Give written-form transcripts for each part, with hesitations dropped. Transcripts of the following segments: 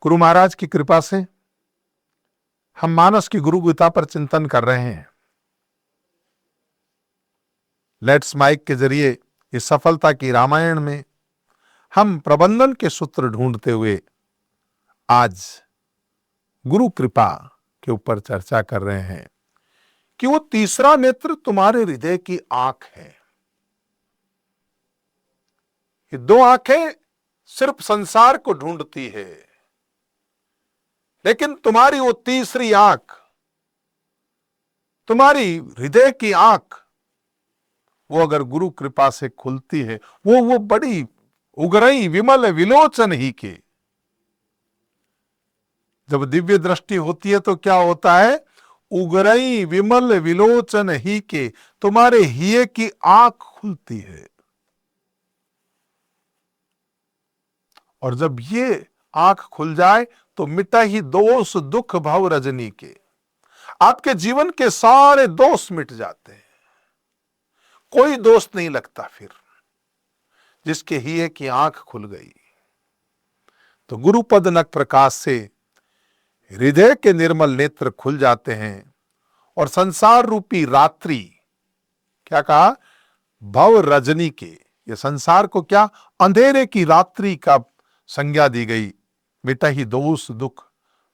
गुरु महाराज की कृपा से हम मानस की गुरु गीता पर चिंतन कर रहे हैं। लेट्स माइक के जरिए इस सफलता की रामायण में हम प्रबंधन के सूत्र ढूंढते हुए आज गुरु कृपा के ऊपर चर्चा कर रहे हैं कि वो तीसरा नेत्र तुम्हारे हृदय की आंख है। ये दो आंखें सिर्फ संसार को ढूंढती है, लेकिन तुम्हारी वो तीसरी आंख, तुम्हारी हृदय की आंख, वो अगर गुरु कृपा से खुलती है, वो बड़ी उगरई विमल विलोचन ही के। जब दिव्य दृष्टि होती है तो क्या होता है? उगरई विमल विलोचन ही के, तुम्हारे हिये की आंख खुलती है। और जब ये आंख खुल जाए तो मिटा ही दोष दुख भव रजनी के। आपके जीवन के सारे दोष मिट जाते हैं, कोई दोष नहीं लगता फिर, जिसके हिये की आंख खुल गई। तो गुरुपद नख प्रकाश से हृदय के निर्मल नेत्र खुल जाते हैं और संसार रूपी रात्रि, क्या कहा? भव रजनी के। ये संसार को क्या अंधेरे की रात्रि का संज्ञा दी गई। मिटा ही दोष दुख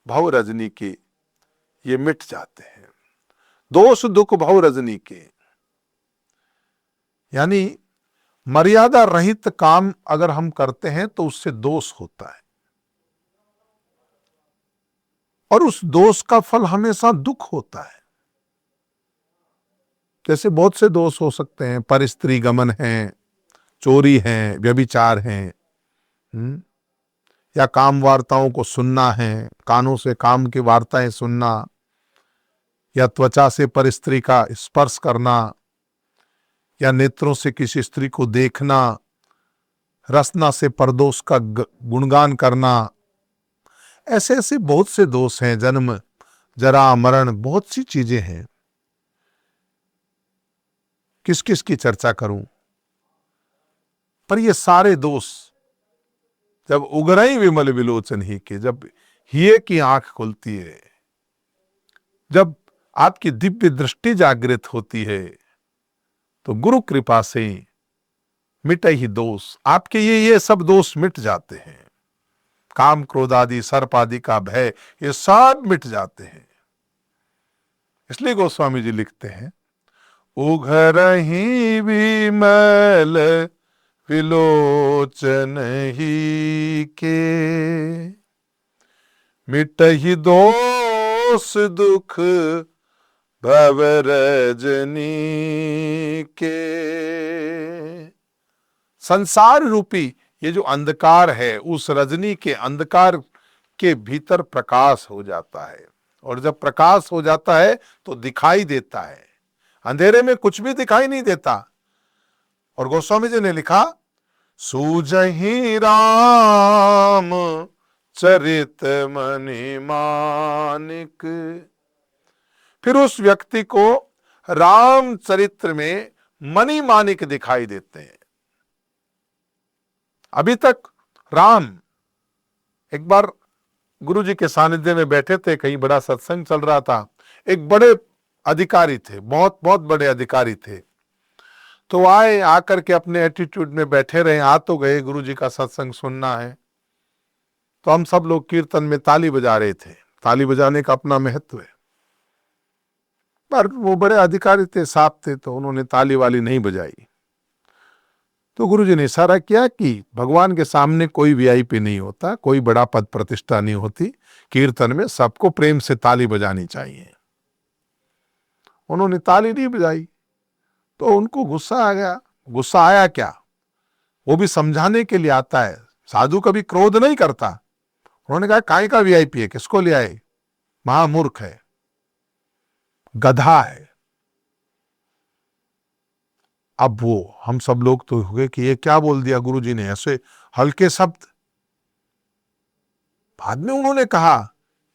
भव रजनी के, ये मिट जाते हैं। दोष दुख भव रजनी के यानी मर्यादा रहित काम अगर हम करते हैं तो उससे दोष होता है, और उस दोष का फल हमेशा दुख होता है। जैसे बहुत से दोष हो सकते हैं, परस्त्री गमन है, चोरी है, व्यभिचार है, या काम वार्ताओं को सुनना है, कानों से काम की वार्ताएं सुनना, या त्वचा से परस्त्री का स्पर्श करना, या नेत्रों से किसी स्त्री को देखना, रसना से परदोष का गुणगान करना। ऐसे ऐसे बहुत से दोष हैं, जन्म जरा मरण, बहुत सी चीजें हैं। किस किस की चर्चा करूं? पर ये सारे दोष जब उगरई विमल विलोचन ही के, जब हिये की आंख खुलती है, जब आपकी दिव्य दृष्टि जागृत होती है, तो गुरु कृपा से मिटे ही दोष। आपके ये सब दोष मिट जाते हैं। काम क्रोध आदि सर्प आदि का भय, ये सब मिट जाते हैं। इसलिए गोस्वामी जी लिखते हैं, उघरहि विमल विलोचन ही के, मिटहि दोष दुख भव रजनी के। संसार रूपी ये जो अंधकार है, उस रजनी के अंधकार के भीतर प्रकाश हो जाता है, और जब प्रकाश हो जाता है तो दिखाई देता है। अंधेरे में कुछ भी दिखाई नहीं देता। और गोस्वामी जी ने लिखा, सूझहि राम चरित मणि मानिक। फिर उस व्यक्ति को राम चरित्र में मणि मानिक दिखाई देते हैं। अभी तक राम, एक बार गुरु जी के सानिध्य में बैठे थे, कहीं बड़ा सत्संग चल रहा था, एक बड़े अधिकारी थे, बहुत बहुत बड़े अधिकारी थे। तो आए, आकर के अपने एटीट्यूड में बैठे रहे, आ तो गए, गुरु जी का सत्संग सुनना है। तो हम सब लोग कीर्तन में ताली बजा रहे थे। ताली बजाने का अपना महत्व है, पर वो बड़े अधिकारी थे, साहब थे, तो उन्होंने ताली वाली नहीं बजाई। तो गुरुजी ने इशारा किया कि भगवान के सामने कोई वीआईपी नहीं होता, कोई बड़ा पद प्रतिष्ठा नहीं होती, कीर्तन में सबको प्रेम से ताली बजानी चाहिए। उन्होंने ताली नहीं बजाई तो उनको गुस्सा आ गया। गुस्सा आया क्या, वो भी समझाने के लिए आता है, साधु कभी क्रोध नहीं करता। उन्होंने कहा, काय का वीआईपी है, किसको ले आए, महामूर्ख है, गधा है। अब वो हम सब लोग तो हो गए कि ये क्या बोल दिया गुरुजी ने, ऐसे हल्के शब्द। बाद में उन्होंने कहा,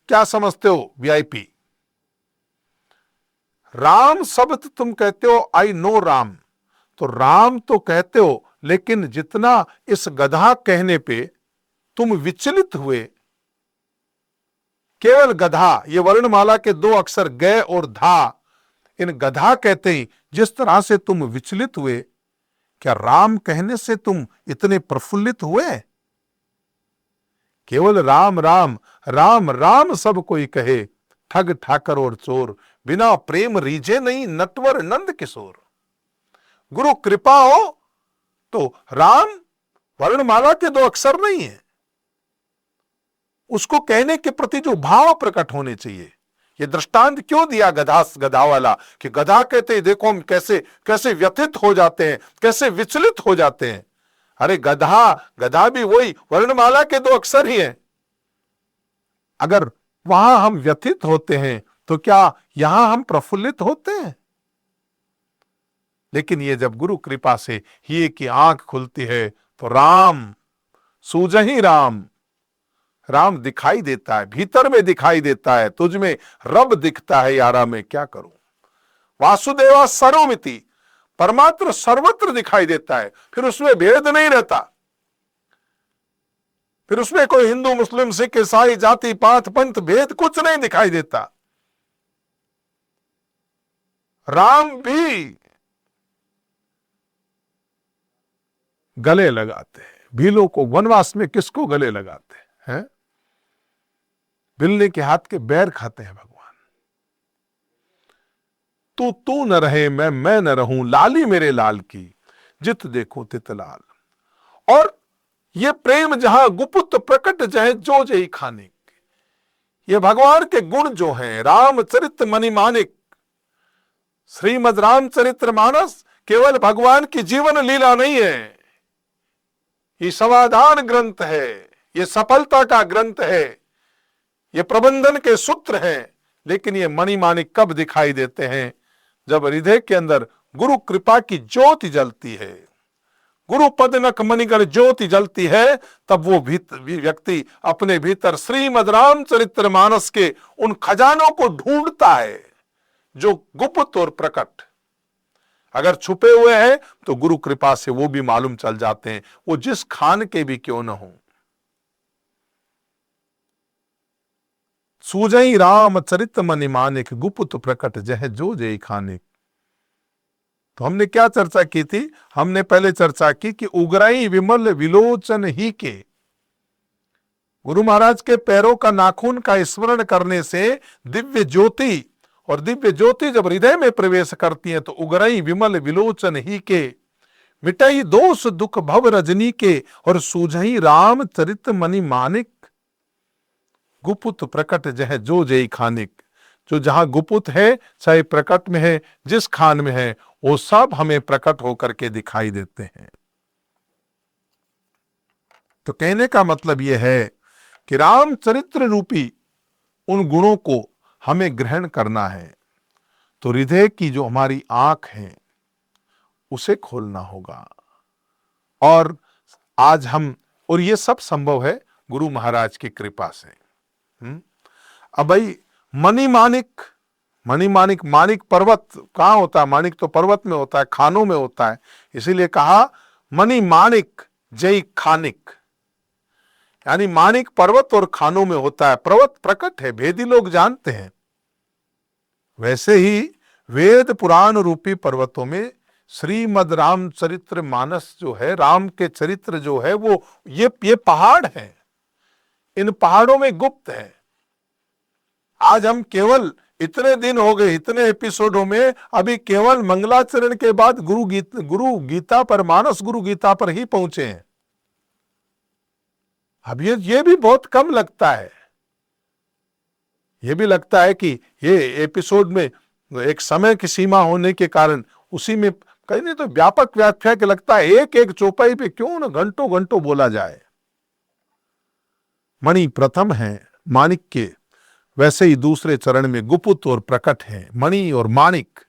क्या समझते हो वीआईपी? राम शब्द तुम कहते हो, आई नो राम, तो राम तो कहते हो, लेकिन जितना इस गधा कहने पे तुम विचलित हुए, केवल गधा, ये वर्णमाला के दो अक्षर ग और धा, इन गधा कहते ही जिस तरह से तुम विचलित हुए, क्या राम कहने से तुम इतने प्रफुल्लित हुए? केवल राम राम राम राम सब कोई कहे, ठग ठाकर और चोर, बिना प्रेम रीझे नहीं नटवर नंद किशोर। गुरु कृपा हो तो राम वर्णमाला के दो अक्षर नहीं है, उसको कहने के प्रति जो भाव प्रकट होने चाहिए। ये दृष्टांत क्यों दिया गधा वाला, कि गधा कहते हैं देखो हम कैसे कैसे व्यथित हो जाते हैं, कैसे विचलित हो जाते हैं। अरे गधा भी वही वर्णमाला के दो अक्षर ही हैं। अगर वहां हम व्यथित होते हैं तो क्या यहां हम प्रफुल्लित होते हैं? लेकिन ये जब गुरु कृपा से ही की आंख खुलती है तो राम सूझहि राम, राम दिखाई देता है, भीतर में दिखाई देता है, तुझ में रब दिखता है यारा, मैं क्या करूं। वासुदेवा सर्वमिति, परमात्मा सर्वत्र दिखाई देता है, फिर उसमें भेद नहीं रहता, फिर उसमें कोई हिंदू मुस्लिम सिख ईसाई जाति पात पंथ भेद कुछ नहीं दिखाई देता। राम भी गले लगाते हैं भीलों को, वनवास में किसको गले लगाते हैं? बिल्ली के हाथ के बैर खाते हैं भगवान। तू न रहे मैं न रहूं, लाली मेरे लाल की, जित देखो तित लाल। और ये प्रेम जहां गुपुत प्रकट जय जो जय खाने, ये भगवान के गुण जो हैं, रामचरित मणिमाणिक, श्रीमद रामचरित्र मानस केवल भगवान की जीवन लीला नहीं है, ये समाधान ग्रंथ है, ये सफलता का ग्रंथ है, ये प्रबंधन के सूत्र हैं। लेकिन ये मणिमाणिक कब दिखाई देते हैं? जब हृदय के अंदर गुरु कृपा की ज्योति जलती है, गुरु पदनक मणिगर ज्योति जलती है, तब वो व्यक्ति अपने भीतर श्रीमद रामचरित्र मानस के उन खजानों को ढूंढता है जो गुप्त और प्रकट अगर छुपे हुए हैं तो गुरु कृपा से वो भी मालूम चल जाते हैं, वो जिस खान के भी क्यों न हो। सूझई राम चरित मणिमाणिक, गुप्त प्रकट जह जो जय खानिक। तो हमने क्या चर्चा की थी? हमने पहले चर्चा की कि उगराई विमल विलोचन ही के, गुरु महाराज के पैरों का नाखून का स्मरण करने से दिव्य ज्योति, और दिव्य ज्योति जब हृदय में प्रवेश करती है तो उगराई विमल विलोचन ही के, मिटाई दोष दुख भव रजनी के, और सूझई राम चरित मणिमाणिक, गुपुत प्रकट जह जो जय खानिक। जो जहां गुपुत है, चाहे प्रकट में है, जिस खान में है, वो सब हमें प्रकट होकर के दिखाई देते हैं। तो कहने का मतलब यह है कि रामचरित्र रूपी उन गुणों को हमें ग्रहण करना है तो हृदय की जो हमारी आंख है उसे खोलना होगा। और आज हम, और ये सब संभव है गुरु महाराज की कृपा से। अब भाई मणिमाणिक, मणिमाणिक, माणिक पर्वत कहाँ होता है? माणिक तो पर्वत में होता है, खानों में होता है, इसीलिए कहा मणिमाणिक जय खानिक, यानी माणिक पर्वत और खानों में होता है। पर्वत प्रकट है, भेदी लोग जानते हैं। वैसे ही वेद पुराण रूपी पर्वतों में श्रीमद रामचरित्र मानस जो है, राम के चरित्र जो है, वो ये पहाड़ है, इन पहाड़ों में गुप्त है। आज हम केवल इतने दिन हो गए, इतने एपिसोडों में अभी केवल मंगलाचरण के बाद गुरु गीता पर, मानस गुरु गीता पर ही पहुंचे हैं। अब ये भी बहुत कम लगता है। ये भी लगता है कि ये एपिसोड में एक समय की सीमा होने के कारण उसी में कहीं नहीं तो व्यापक व्याख्या के लगता है एक एक चौपाई पे क्यों ना घंटों घंटों बोला जाए। मणि प्रथम है माणिक के, वैसे ही दूसरे चरण में गुपुत और प्रकट है, मणि और माणिक।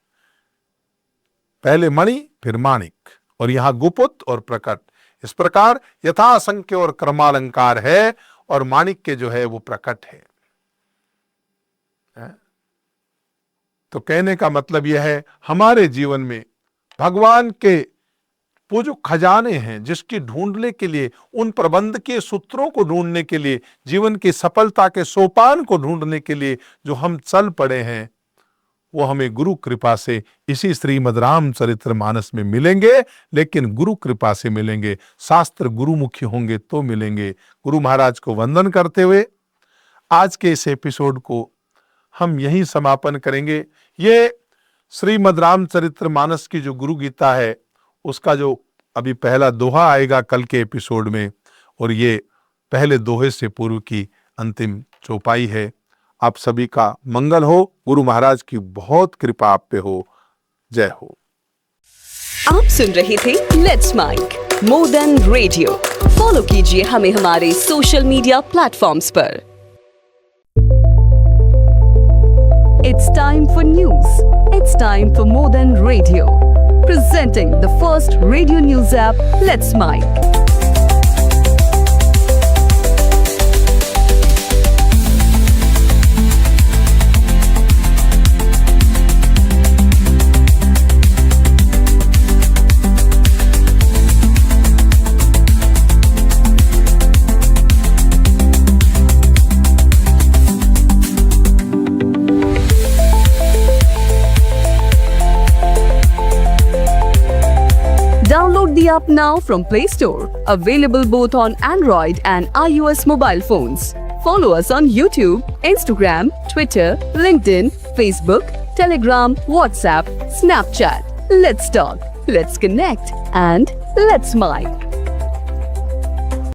पहले मणि फिर माणिक, और यहां गुपुत और प्रकट। इस प्रकार यथासंख्य और क्रमालंकार है, और माणिक के जो है वो प्रकट है। तो कहने का मतलब यह है, हमारे जीवन में भगवान के वो जो खजाने हैं जिसकी ढूंढने के लिए, उन प्रबंध के सूत्रों को ढूंढने के लिए, जीवन की सफलता के सोपान को ढूंढने के लिए जो हम चल पड़े हैं, वो हमें गुरु कृपा से इसी श्रीमद् रामचरितमानस में मिलेंगे। लेकिन गुरु कृपा से मिलेंगे, शास्त्र गुरुमुखी होंगे तो मिलेंगे। गुरु महाराज को वंदन करते हुए आज के इस एपिसोड को हम यहीं समापन करेंगे। ये श्रीमद् रामचरितमानस की जो गुरु गीता है, उसका जो अभी पहला दोहा आएगा कल के एपिसोड में, और ये पहले दोहे से पूर्व की अंतिम चौपाई है। आप सभी का मंगल हो, गुरु महाराज की बहुत कृपा आप पे हो। जय हो। आप सुन रहे थे let's mic more than radio. Follow कीजिए हमें हमारे सोशल मीडिया प्लेटफॉर्म्स पर। It's time for news. It's time for More Than Radio. Presenting the first radio news app, Let's Mike. Download the app now from Play Store. Available both on Android and iOS mobile phones. Follow us on YouTube, Instagram, Twitter, LinkedIn, Facebook, Telegram, WhatsApp, Snapchat. Let's talk, let's connect, and let's Mike.